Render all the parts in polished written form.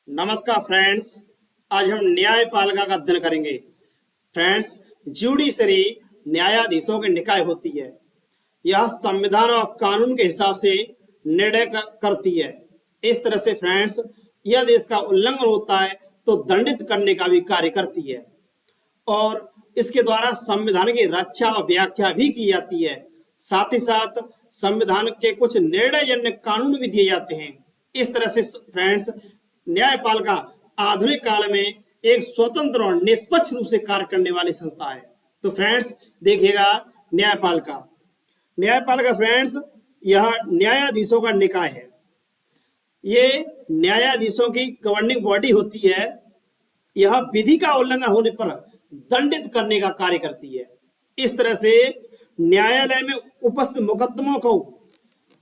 नमस्कार फ्रेंड्स। आज हम न्यायपालिका का अध्ययन करेंगे। फ्रेंड्स, ज्यूडिशरी न्यायाधीशों की निकाय होती है। यह संविधान और कानून के हिसाब से निर्णय करती है। इस तरह से फ्रेंड्स, यह देश का उल्लंघन होता है तो दंडित करने का भी कार्य करती है और इसके द्वारा संविधान की रक्षा और व्याख्या भी की जाती है। साथ ही साथ संविधान के कुछ निर्णयजन्य कानून भी दिए जाते हैं। इस तरह से फ्रेंड्स, न्यायपालिका आधुनिक काल में एक स्वतंत्र और निष्पक्ष रूप से कार्य करने वाली संस्था है। तो फ्रेंड्स देखिएगा, न्यायपालिका फ्रेंड्स, यह न्यायाधीशों का निकाय है। ये न्यायाधीशों की गवर्निंग बॉडी होती है। यह विधि का उल्लंघन होने पर दंडित करने का कार्य करती है। इस तरह से न्यायालय में उपस्थित मुकदमों को,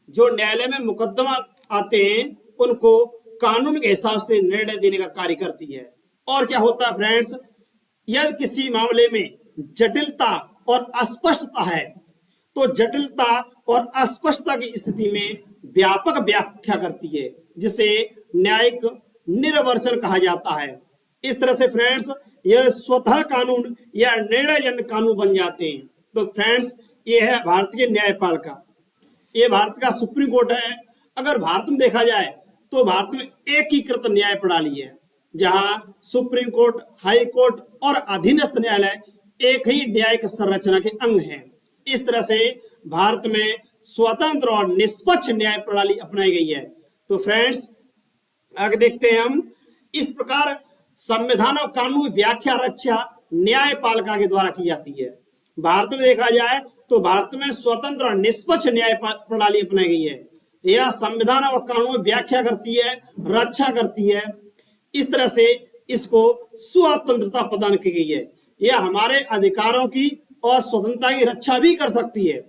जो न्यायालय में मुकदमा आते हैं, उनको कानून के हिसाब से निर्णय देने का कार्य करती है। और क्या होता है फ्रेंड्स, यदि किसी मामले में जटिलता और अस्पष्टता है तो जटिलता और अस्पष्टता की स्थिति में व्यापक व्याख्या करती है, जिसे न्यायिक निर्वचन कहा जाता है। इस तरह से फ्रेंड्स, यह स्वतः कानून या निर्णयजन्य कानून बन जाते हैं। तो फ्रेंड्स, ये है भारत की न्यायपालिका। ये भारत का सुप्रीम कोर्ट है। अगर भारत में देखा जाए तो भारत में एकीकृत न्याय प्रणाली है, जहां सुप्रीम कोर्ट, हाई कोर्ट और अधीनस्थ न्यायालय एक ही न्यायिक संरचना के अंग हैं। इस तरह से भारत में स्वतंत्र और निष्पक्ष न्याय प्रणाली अपनाई गई है। तो फ्रेंड्स, आगे देखते हैं हम। इस प्रकार संविधान और कानून की व्याख्या रक्षा न्यायपालिका के द्वारा की जाती है। भारत में देखा जाए तो भारत में स्वतंत्र और निष्पक्ष न्याय प्रणाली अपनाई गई है। यह संविधान और कानून की व्याख्या करती है, रक्षा करती है। इस तरह से इसको स्वतंत्रता प्रदान की गई है। यह हमारे अधिकारों की और स्वतंत्रता की रक्षा भी कर सकती है।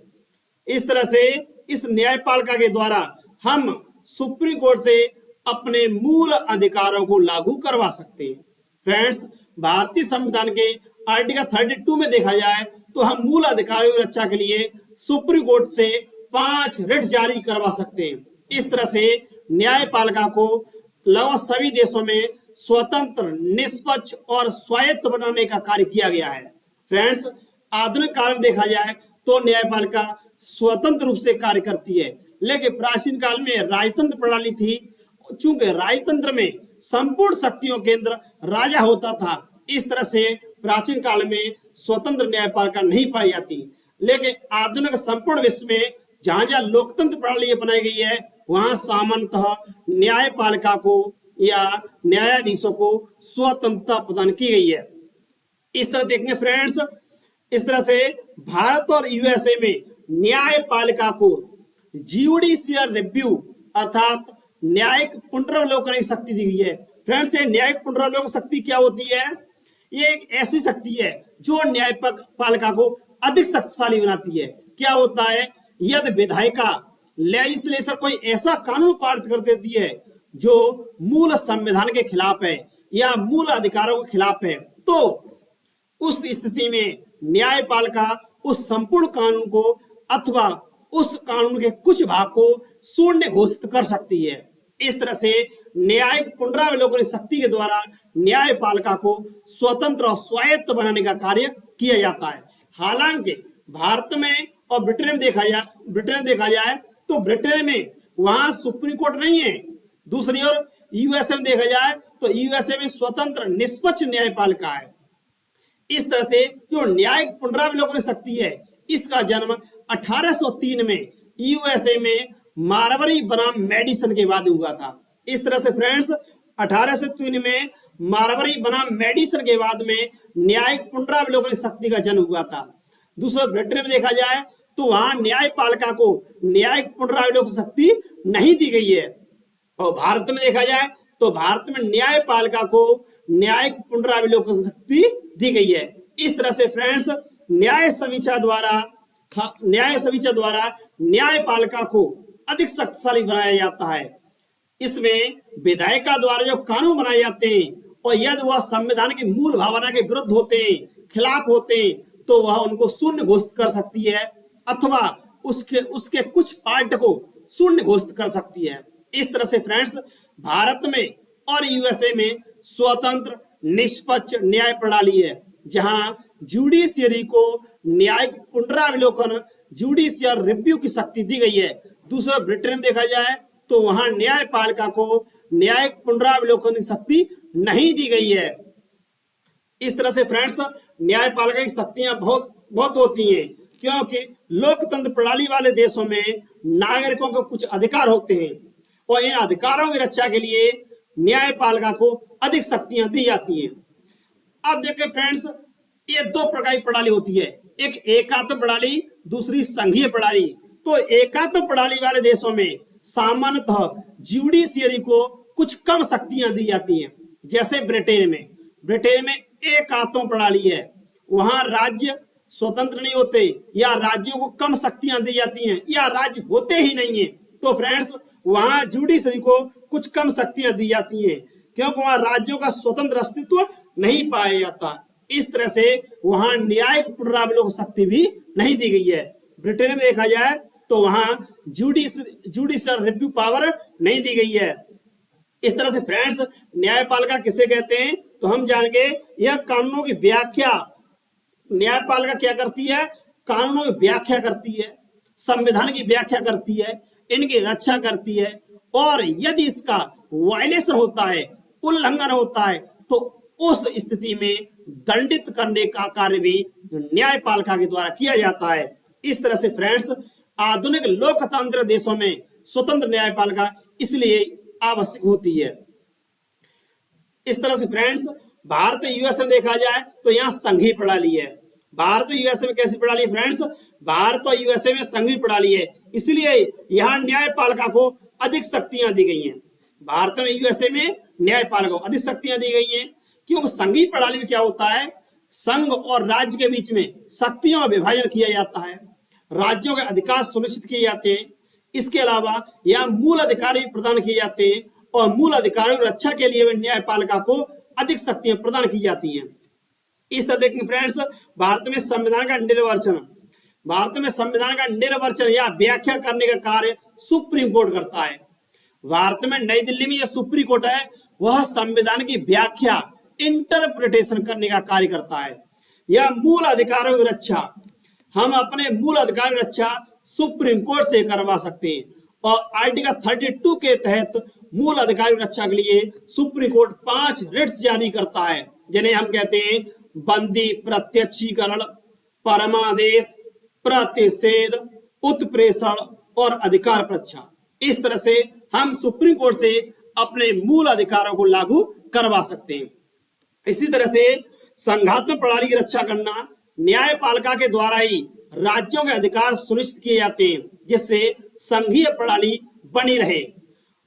इस तरह से इस न्यायपालिका के द्वारा हम सुप्रीम कोर्ट से अपने मूल अधिकारों को लागू करवा सकते हैं। फ्रेंड्स, भारतीय संविधान के आर्टिकल 32 में देखा जाए तो हम मूल अधिकारों की रक्षा के लिए सुप्रीम कोर्ट से 5 रिट जारी करवा सकते हैं। इस तरह से न्यायपालिका को लगभग सभी देशों में स्वतंत्र, निष्पक्ष और स्वायत्त बनाने का कार्य किया गया है। फ्रेंड्स, आधुनिक काल में देखा जाए तो न्यायपालिका स्वतंत्र रूप से कार्य करती है, लेकिन प्राचीन काल में राजतंत्र प्रणाली थी। चूंकि राजतंत्र में संपूर्ण शक्तियों केंद्र राजा होता था, इस तरह से प्राचीन काल में स्वतंत्र न्यायपालिका नहीं पाई जाती। लेकिन आधुनिक संपूर्ण विश्व में जहां जहां लोकतंत्र प्रणाली अपनाई गई है, वहां सामान्यतः न्यायपालिका को या न्यायाधीशों को स्वतंत्रता प्रदान की गई है। इस तरह देखेंगे फ्रेंड्स, इस तरह से भारत और यूएसए में न्यायपालिका को ज्यूडिशियल रिव्यू अर्थात न्यायिक पुनरावलोकन की शक्ति दी गई है। फ्रेंड्स, ये न्यायिक पुनरावलोकन शक्ति क्या होती है? ये एक ऐसी शक्ति है जो न्यायपालिका को अधिक शक्तिशाली बनाती है। क्या होता है? यदि विधायिका लेजिस्लेचर कोई ऐसा कानून पारित कर देती है जो मूल संविधान के खिलाफ है या मूल अधिकारों के खिलाफ है, तो उस स्थिति में न्यायपालिका उस संपूर्ण कानून को अथवा उस कानून के कुछ भाग को शून्य घोषित कर सकती है। इस तरह से न्यायिक पुनरावलोकन शक्ति के द्वारा न्यायपालिका को स्वतंत्र और स्वायत्त बनाने का कार्य किया जाता है। हालांकि भारत में और ब्रिटेन में देखा जाए तो ब्रिटेन में वहां सुप्रीम कोर्ट नहीं है। दूसरी ओर यूएसए में देखा जाए तो यूएसए में स्वतंत्र निष्पक्ष न्यायपालिका है। इस तरह से जो न्यायिक पुनरावलोकन शक्ति है, इसका जन्म 1803 में यूएसए में मारवरी बनाम मेडिसन के बाद हुआ था। इस तरह से फ्रेंड्स, 1803 में मारवरी बनाम मेडिसन के बाद में न्यायिक पुनरावलोकन शक्ति का जन्म हुआ था। दूसरा, ब्रिटेन में देखा जाए तो वहां न्यायपालिका को न्यायिक पुनरावलोकन शक्ति नहीं दी गई है। और भारत में देखा जाए तो भारत में न्यायपालिका को न्यायिक पुनरावलोकन शक्ति दी गई है। इस तरह से फ्रेंड्स, न्याय समीक्षा द्वारा न्यायपालिका को अधिक शक्तिशाली बनाया जाता है। इसमें विधायिका द्वारा जो कानून बनाए जाते हैं और यदि वह संविधान की मूल भावना के विरुद्ध होते हैं, खिलाफ होते हैं, तो वह उनको शून्य घोषित कर सकती है अथवा उसके कुछ पार्ट को शून्य घोषित कर सकती है। इस तरह से फ्रेंड्स, भारत में और यूएसए में स्वतंत्र निष्पक्ष न्याय प्रणाली है, जहां जुडिशियरी को न्यायिक पुनरावलोकन जुडिशियल रिव्यू की शक्ति दी गई है। दूसरा ब्रिटेन में देखा जाए तो वहां न्यायपालिका को न्यायिक पुनरावलोकन की शक्ति नहीं दी गई है। इस तरह से फ्रेंड्स न्यायपालिका की शक्तियां बहुत बहुत होती हैं, क्योंकि लोकतंत्र प्रणाली वाले देशों में नागरिकों को कुछ अधिकार होते हैं और इन अधिकारों की रक्षा के लिए न्यायपालिका को अधिक शक्तियां दी जाती हैं। अब देखिए फ्रेंड्स, ये दो प्रकार की प्रणाली होती है, एक एकात्म प्रणाली, दूसरी संघीय प्रणाली। तो एकात्म प्रणाली वाले देशों में सामान्यतः जुडिशियरी को कुछ कम शक्तियां दी जाती हैं। जैसे ब्रिटेन में एकात्म प्रणाली है, वहां राज्य स्वतंत्र नहीं होते या राज्यों को कम शक्तियां दी जाती हैं या राज्य होते ही नहीं है। तो फ्रेंड्स वहां जुडिशरी को कुछ कम शक्तियां दी जाती हैं, क्योंकि वहां राज्यों का स्वतंत्र अस्तित्व नहीं पाया जाता। इस तरह से वहां न्यायिक पुनरावलोकन शक्ति भी नहीं दी गई है। ब्रिटेन में देखा जाए तो वहां जुडिशियल रिव्यू पावर नहीं दी गई है। इस तरह से फ्रेंड्स न्यायपालिका किसे कहते हैं तो हम जानेंगे, यह कानूनों की व्याख्या, न्यायपालिका क्या करती है, कानूनों की व्याख्या करती है, संविधान की व्याख्या करती है, इनकी रक्षा करती है, और यदि इसका वायलेशन होता है, उल्लंघन होता है, तो उस स्थिति में दंडित करने का कार्य भी न्यायपालिका के द्वारा किया जाता है। इस तरह से फ्रेंड्स आधुनिक लोकतंत्र देशों में स्वतंत्र न्यायपालिका इसलिए आवश्यक होती है। इस तरह से फ्रेंड्स भारत यूएसए में देखा जाए तो यहाँ संघीय प्रणाली है। भारत और यूएसए में कैसी प्रणाली फ्रेंड्स, भारत और यूएसए में संघीय प्रणाली है, इसलिए यहाँ न्यायपालिका को अधिक शक्तियां दी गई हैं। भारत में यूएसए में न्यायपालिका को अधिक शक्तियां दी गई हैं, क्योंकि संघीय प्रणाली में क्या होता है, संघ और राज्य के बीच में शक्तियों का विभाजन किया जाता है, राज्यों के अधिकार सुनिश्चित किए जाते हैं। इसके अलावा यहाँ मूल अधिकार भी प्रदान किए जाते हैं और मूल अधिकारों की रक्षा के लिए न्यायपालिका को अधिक शक्तियां प्रदान की जाती हैं। इस तरह देखेंगे फ्रेंड्स भारत में संविधान का निर्वचन या व्याख्या करने का कार्य सुप्रीम कोर्ट करता है। भारत में नई दिल्ली में यह सुप्रीम कोर्ट है, वह संविधान की व्याख्या इंटरप्रिटेशन करने का कार्य करता है। यह मूल अधिकारों की रक्षा, हम अपने मूल अधिकारों की रक्षा सुप्रीम कोर्ट से करवा सकते हैं और आर्टिकल 32 के तहत मूल अधिकारों की रक्षा के लिए सुप्रीम कोर्ट 5 रिट्स जारी करता है, जिन्हें हम कहते हैं बंदी, प्रत्यक्षीकरण, परमादेश, प्रतिषेध, उत्प्रेषण और अधिकार परीक्षा। इस तरह से हम सुप्रीम कोर्ट से अपने मूल अधिकारों को लागू करवा सकते हैं। इसी तरह से संघात्मक प्रणाली की रक्षा करना, न्यायपालिका के द्वारा ही राज्यों के अधिकार सुनिश्चित किए जाते हैं, जिससे संघीय प्रणाली बनी रहे।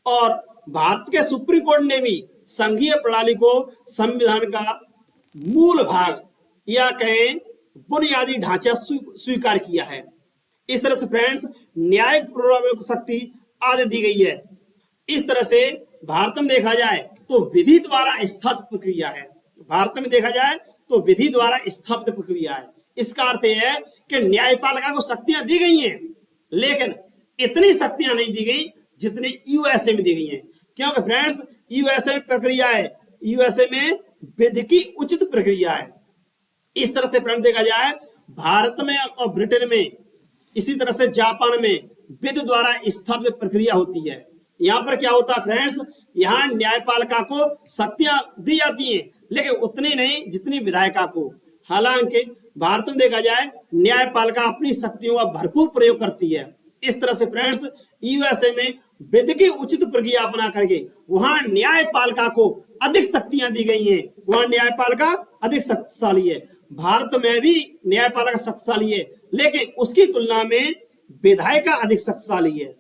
और भारत के सुप्रीम कोर्ट ने भी संघीय प्रणाली को संविधान का मूल भाग या कहें बुनियादी ढांचा स्वीकार किया है। इस तरह से फ्रेंड्स न्यायिक पुनरावलोकन शक्ति आदि दी गई है। इस तरह से भारत में देखा जाए तो विधि द्वारा स्थापित प्रक्रिया है। भारत में देखा जाए तो विधि द्वारा स्थापित प्रक्रिया है। इसका अर्थ यह है कि न्यायपालिका को शक्तियां दी गई हैं, लेकिन इतनी शक्तियां नहीं दी गई जितनी यूएसए में दी गई हैं, क्योंकि फ्रेंड्स यूएसए में प्रक्रिया है, यूएसए में विधि की उचित प्रक्रिया है। इस तरह से फ्रेंड्स देखा जाए भारत में और ब्रिटेन में, इसी तरह से जापान में विधि द्वारा स्थापित प्रक्रिया होती है। यहाँ पर क्या होता है फ्रेंड्स, यहाँ न्यायपालिका को शक्तियां दी जाती हैं, लेकिन उतनी नहीं जितनी विधायिका को। हालांकि भारत में देखा जाए न्यायपालिका अपनी शक्तियों का भरपूर प्रयोग करती है। इस तरह से फ्रेंड्स यूएसए में विधि की उचित प्रक्रिया अपना करके वहां न्यायपालिका को अधिक शक्तियां दी गई हैं, वहां न्यायपालिका अधिक शक्तिशाली है। भारत में भी न्यायपालिका शक्तिशाली है, लेकिन उसकी तुलना में विधायिका अधिक शक्तिशाली है।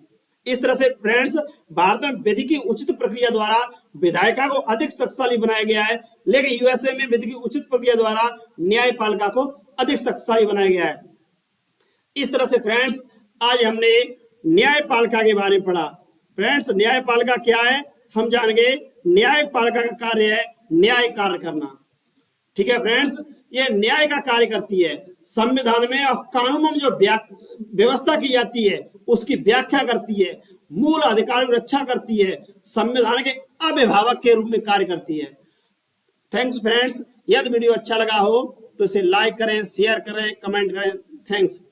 इस तरह से फ्रेंड्स भारत में विधि की उचित प्रक्रिया द्वारा विधायिका को अधिक शक्तिशाली बनाया गया है, लेकिन यूएसए में विधि की उचित प्रक्रिया द्वारा न्यायपालिका को अधिक शक्तिशाली बनाया गया है। इस तरह से फ्रेंड्स आज हमने न्यायपालिका के बारे में पढ़ा। फ्रेंड्स न्यायपालिका क्या है हम जानेंगे। न्यायपालिका का कार्य है न्याय कार्य करना। ठीक है फ्रेंड्स, ये न्याय का कार्य करती है, संविधान में और कानूनों में जो व्यवस्था की जाती है उसकी व्याख्या करती है, मूल अधिकारों की रक्षा करती है, संविधान के अभिभावक के रूप में कार्य करती है। थैंक्स फ्रेंड्स, यदि वीडियो अच्छा लगा हो तो इसे लाइक करें, शेयर करें, कमेंट करें। थैंक्स।